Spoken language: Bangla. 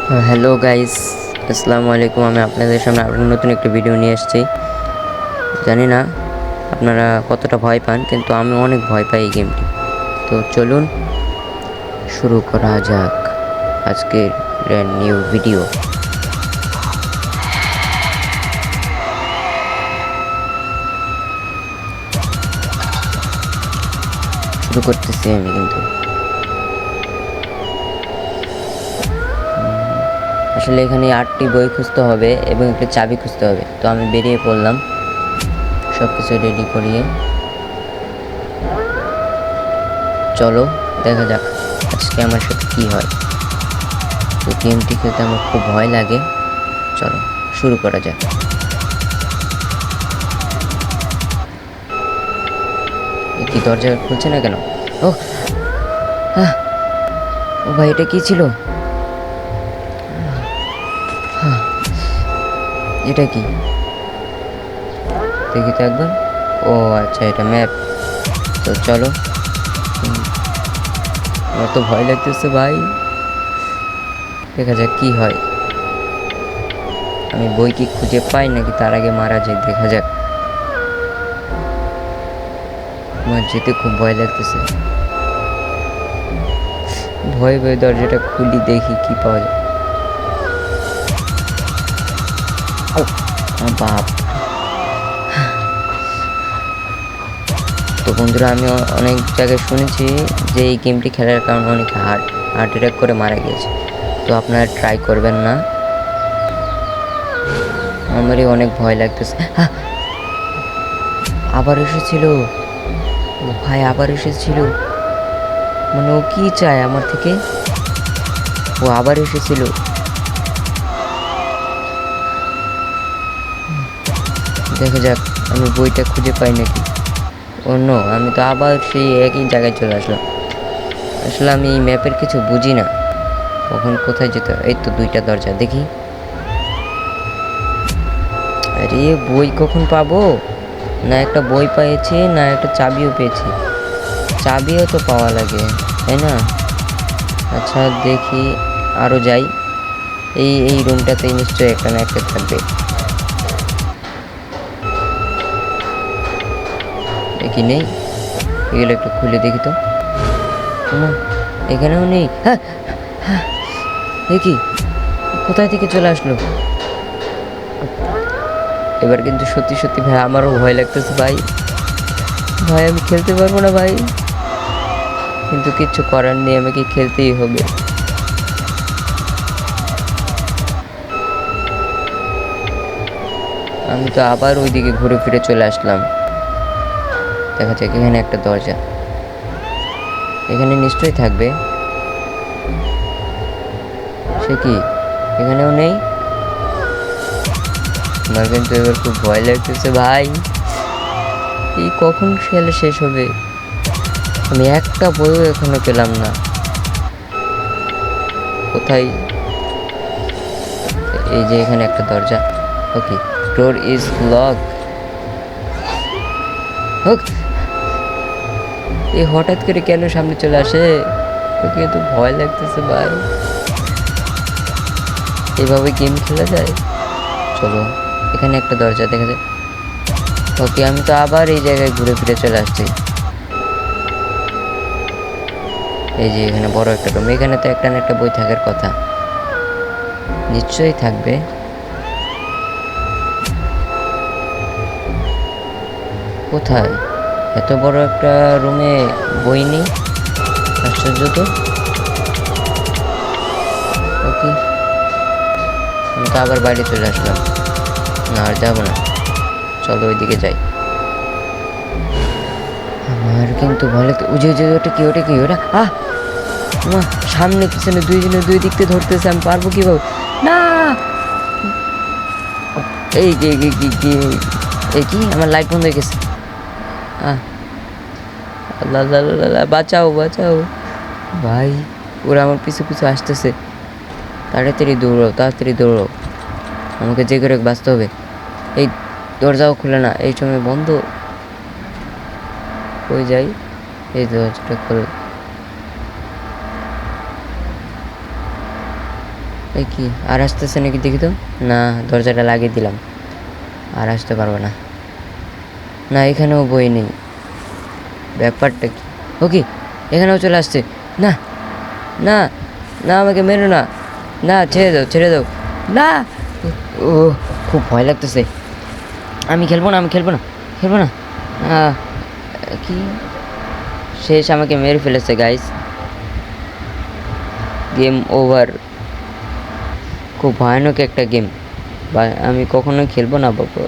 হ্যালো গাইস, আসসালামু আলাইকুম। আমি আপনাদের সামনে আবার নতুন একটা ভিডিও নিয়ে এসেছি। জানি না আপনারা কতটা ভয় পান, কিন্তু আমি অনেক ভয় পাই এই গেমটি। তো চলুন শুরু করা যাক আজকের নিউ ভিডিও। শুরু করতেছি আমি। কিন্তু আসলে এখানে 8টি বই খুঁজতে হবে এবং একটা চাবি খুঁজতে হবে। তো আমি বেরিয়ে পড়লাম সব কিছু রেডি করিয়ে। চলো দেখা যাক আজকে আমার সাথে কী হয়। তো গেমটি খেলতে আমার খুব ভয় লাগে। চলো শুরু করা যাক। কি দরজা খুলছে না কেন? ও হ্যাঁ, ও ভাই, এটা কি ছিল? এটা কি দেখি তো একবার। ও আচ্ছা, এটা ম্যাপ। তো চলো। আমার তো ভয় লাগতেছে ভাই, দেখা যাক কি হয়। আমি বই কি খুঁজে পাই নাকি তার আগে মারা যায়, দেখা যাক। আমার যেতে খুব ভয় লাগতেছে। ভয় ভয় দরজাটা খুলি, দেখি কি পাওয়া যায়। ও বাপ। তো বন্ধুরা, আমি অনেক জায়গায় শুনেছি যে এই গেমটি খেলার কারণে অনেক হার্ট অ্যাটাক করে মারা গিয়েছে। তো আপনারা ট্রাই করবেন না। আমারই অনেক ভয় লাগতেছে। আবার এসেছিল। ও ভাই, আবার এসেছিল। মানে ও কি চায় আমার থেকে? ও আবার এসেছিল। দেখা যাক আমি বইটা খুঁজে পাই নাকি। ও নো, আমি তো আবার সেই একই জায়গায় চলে আসলাম। আসলে আমি এই ম্যাপের কিছু বুঝি না, কখন কোথায় যেতে হয়। এই তো 2টা দরজা, দেখি। আরে বই কখন পাবো? না একটা বই পেয়েছি, না একটা চাবিও পেয়েছি। চাবিও তো পাওয়া লাগে, তাই না? আচ্ছা দেখি, আরও যাই। এই রুমটাতেই নিশ্চয়ই একটা না একটা থাকবে। দেখি নেই, এগুলো একটু খুলে দেখি তো। না, এখানেও নেই। হ্যাঁ, দেখি কোথায় থেকে চলে আসলো। এবার কিন্তু সত্যি সত্যি ভাই আমারও ভয় লাগতেছে ভাই। ভাই আমি খেলতে পারবো না ভাই, কিন্তু কিচ্ছু করার নেই, আমাকে খেলতেই হবে। আমি তো আবার ওইদিকে ঘুরে ফিরে চলে আসলাম। দেখা যাক, এখানে একটা দরজা, এখানে নিশ্চয়ই থাকবে। সে কি, এখানেও নেই। আমার কিন্তু এবার খুব ভয় লাগতেছে ভাই। এই কখন খেলা শেষ হবে? আমি একটা বইও এখনো পেলাম না। কোথায়? এই যে এখানে একটা দরজা। ওকে, ডোর ইজ লক। হোক, এই হঠাৎ করে কেন সামনে চলে আসে? ওকে, তো ভয় লাগতেছে ভাই। এভাবে গেম খেলা যায়? চলো, এখানে একটা দরজা দেখা যায়। ওকে, আমি তো আবার এই জায়গায় ঘুরে ফিরে চলে আসছি। এই যে এখানে বড় একটা রুম, এখানে তো একটা না একটা বই থাকার কথা, নিশ্চয়ই থাকবে। কোথায়? এত বড় একটা রুমে বই নেই, আশ্চর্য তো। ওকে, আমি তো আবার বাইরে চলে আসলাম। না, আর যাবো না, চলো ওইদিকে যাই। আমার কিন্তু ভয় লাগতো। ওই যে ওটা কি, ওটা কি, ওটা মা, সামনে পিছনে দুইজনে দুই দিক থেকে ধরতেছে, আমি পারবো কিভাবে? না, এই কি কি কি কি, এই কি, আমার লাইট বন্ধ হয়ে গেছে। আল্লাহ আল্লাহ আল্লাহ আল্লাহ, বাঁচাও বাঁচাও ভাই। ওরা আমার পিছু পিছু আসতেছে। তাড়াতাড়ি দৌড়াও, তাড়াতাড়ি দৌড়াও, আমাকে যে করে বাঁচতে হবে। এই দরজাও খুলে না এই সময়, বন্ধ হয়ে যাই। এই দরজাটা খোলো। এই কি আর আসতেছে নাকি দেখি তো। না, দরজাটা লাগিয়ে দিলাম, আর আসতে পারবে না। না, এখানেও বই নেই, ব্যাপারটা কি? ওকে, এখানেও চলে আসছে। না না না, আমাকে মেরো না, না ছেড়ে দাও, ছেড়ে দাও, না। ও, খুব ভয় লাগতেছে। আমি খেলবো না, আমি খেলবো না, খেলবো না। আহ, কি শেষ, আমাকে মেরে ফেলেছে গাইস, গেম ওভার। খুব ভয়ানক একটা গেম, বা আমি কখনোই খেলবো না বাবা।